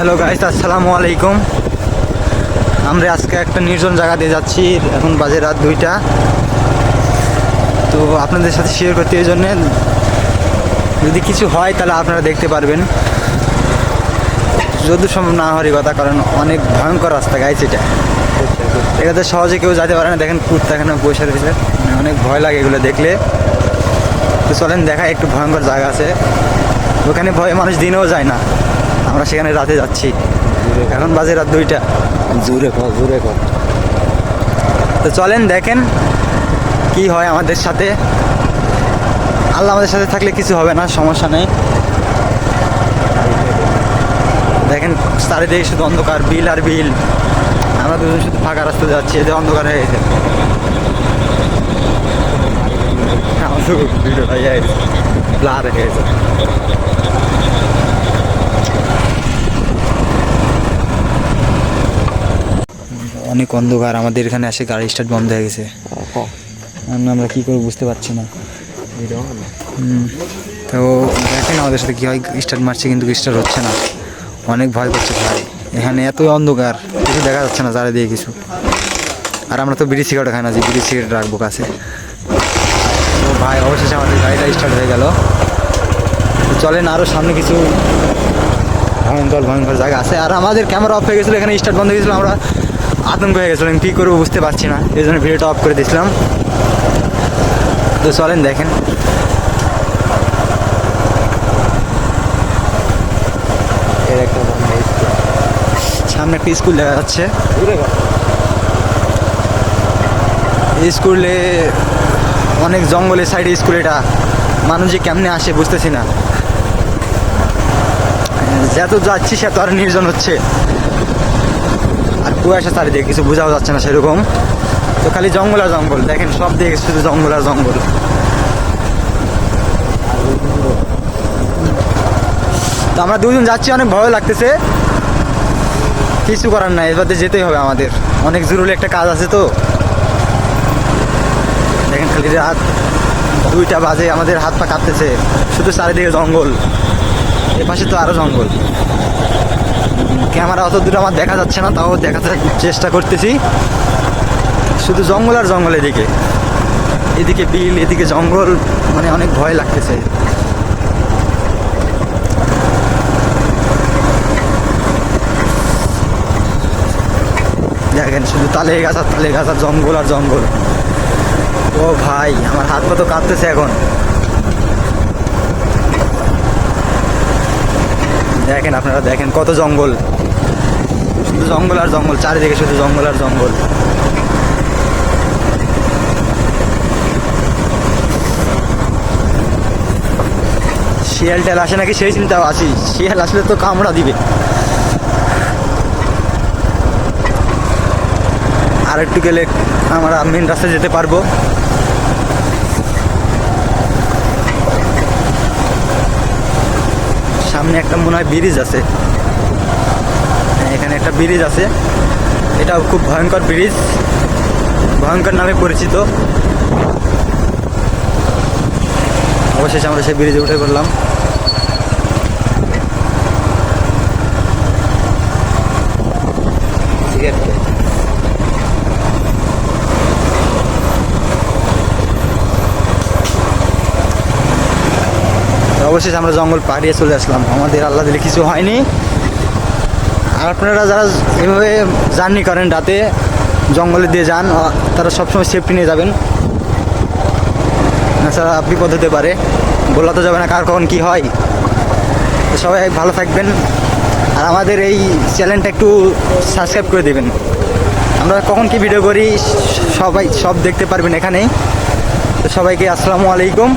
Hello guys, আসসালামু আলাইকুম। আমরা আজকে একটা নির্জন জায়গা দিয়ে যাচ্ছি। এখন বাজে রাত 2টা। তো আপনাদের সাথে শেয়ার করতে এই জন্যে, যদি কিছু হয় তাহলে আপনারা দেখতে পারবেন। যদি সম্ভব না হওয়ারই কথা, কারণ অনেক ভয়ঙ্কর রাস্তা গাইছে এটা। এটাতে সহজে কেউ যেতে পারে না। দেখেন কুত্তা এখানে বসে রয়েছে, অনেক ভয় লাগে এগুলো দেখলে। তো চলেন দেখা, একটু ভয়ঙ্কর জায়গা আছে ওখানে, ভয়ে মানুষ দিনেও যায় না। আমরা সেখানে রাতে যাচ্ছি। এখন বাজে রাত 2টা। জোরে কর। তো চলেন দেখেন কি হয় আমাদের সাথে। আল্লাহ আমাদের সাথে থাকলে কিছু হবে না, সমস্যা নেই। দেখেন চারিদিকে শুধু অন্ধকার, বিল আর বিল। আমরা দুজন শুধু ফাঁকা রাস্তাতে যাচ্ছি, এদের অন্ধকার হয়ে গেছে। ভিডিওটা ব্লার হয়ে গেছে। অনেক অন্ধকার। আমাদের এখানে এসে গাড়ি স্টার্ট বন্ধ হয়ে গেছে। আমরা কী করবো বুঝতে পারছি না। তো দেখেন আমাদের সাথে কী হয়। স্টার্ট মারছে কিন্তু স্টার্ট হচ্ছে না। অনেক ভয় করছে ভাই। এখানে এত অন্ধকার, কিছু দেখা যাচ্ছে না চারিদিকে কিছু। আর আমরা তো বিড়ি সিগারেট খাই না, যে বিড়ি সিগারেট রাখবো কাছে। তো ভাই অবশেষে আমাদের গাড়িটা স্টার্ট হয়ে গেল। তো চলেন আরও সামনে কিছু ভয়ঙ্কর জায়গা আছে। আর আমাদের ক্যামেরা অফ হয়ে গেছিলো, এখানে স্টার্ট বন্ধ হয়ে গেছিলো। আমরা আতঙ্ক হয়ে গেছিলাম, কী করবো বুঝতে পারছি না, এই জন্য ভিডিওটা অফ করে দিয়েছিলাম। তো চলেন দেখেন। সামনে একটা স্কুল দেখা যাচ্ছে। এই স্কুলে অনেক জঙ্গলের সাইডে স্কুল। এটা মানুষ যে কেমনে আসে বুঝতেছি না। যত যাচ্ছি সে তো আর নির্জন হচ্ছে, আর কুয়াশা চারিদিকে কিছু বোঝাও যাচ্ছে না সেরকম। তো খালি জঙ্গল আর জঙ্গল। দেখেন সব দিকে শুধু জঙ্গল আর জঙ্গল। তো আমরা দুজন যাচ্ছি, অনেক ভয় লাগতেছে। কিছু করার নাই, এবার যেতেই হবে আমাদের। অনেক জরুরি একটা কাজ আছে। তো দেখেন খালি রাত 2টা বাজে, আমাদের হাত পা কাঁপতেছে। শুধু চারিদিকে জঙ্গল, এপাশে তো আরও জঙ্গল। ক্যামেরা অত দূরে আমার দেখা যাচ্ছে না, তাও দেখাতে চেষ্টা করতেছি। শুধু জঙ্গল আর জঙ্গল। এদিকে বিল, এদিকে জঙ্গল, মানে অনেক ভয় লাগতেছে। দেখেন শুধু তালে গাছ আর জঙ্গল আর জঙ্গল। ও ভাই, আমার হাত পা তো কাঁপতেছে এখন। দেখেন আপনারা, দেখেন কত জঙ্গল, শুধু জঙ্গল আর জঙ্গল। চারিদিকে শুধু জঙ্গল আর জঙ্গল। শিয়াল টেল আসে নাকি সেই চিন্তাও আছি। শিয়াল আসলে তো কামড়া দিবে। আর একটু গেলে আমরা মেন রাস্তায় যেতে পারবো। সামনে একটা মনে হয় ব্রিজ আছে। এখানে একটা ব্রিজ আছে, এটাও খুব ভয়ঙ্কর ব্রিজ, ভয়ঙ্কর নামে পরিচিত। অবশেষে আমরা সেই ব্রিজে উঠে পড়লাম। অবশেষে আমরা জঙ্গল পাড়িয়ে চলে আসলাম। আমাদের আল্লাহ দিলে কিছু হয়নি। আর আপনারা যারা এভাবে জার্নি করেন, রাতে জঙ্গলে দিয়ে যান, তারা সবসময় সেফটি নিয়ে যাবেন। এছাড়া বিপদ হতে পারে, বলা তো যাবে না কার কখন কী হয়। তো সবাই ভালো থাকবেন। আর আমাদের এই চ্যানেলটা একটু সাবস্ক্রাইব করে দেবেন। আমরা কখন কি ভিডিও করি সব দেখতে পারবেন এখানেই। তো সবাইকে আসসালামু আলাইকুম।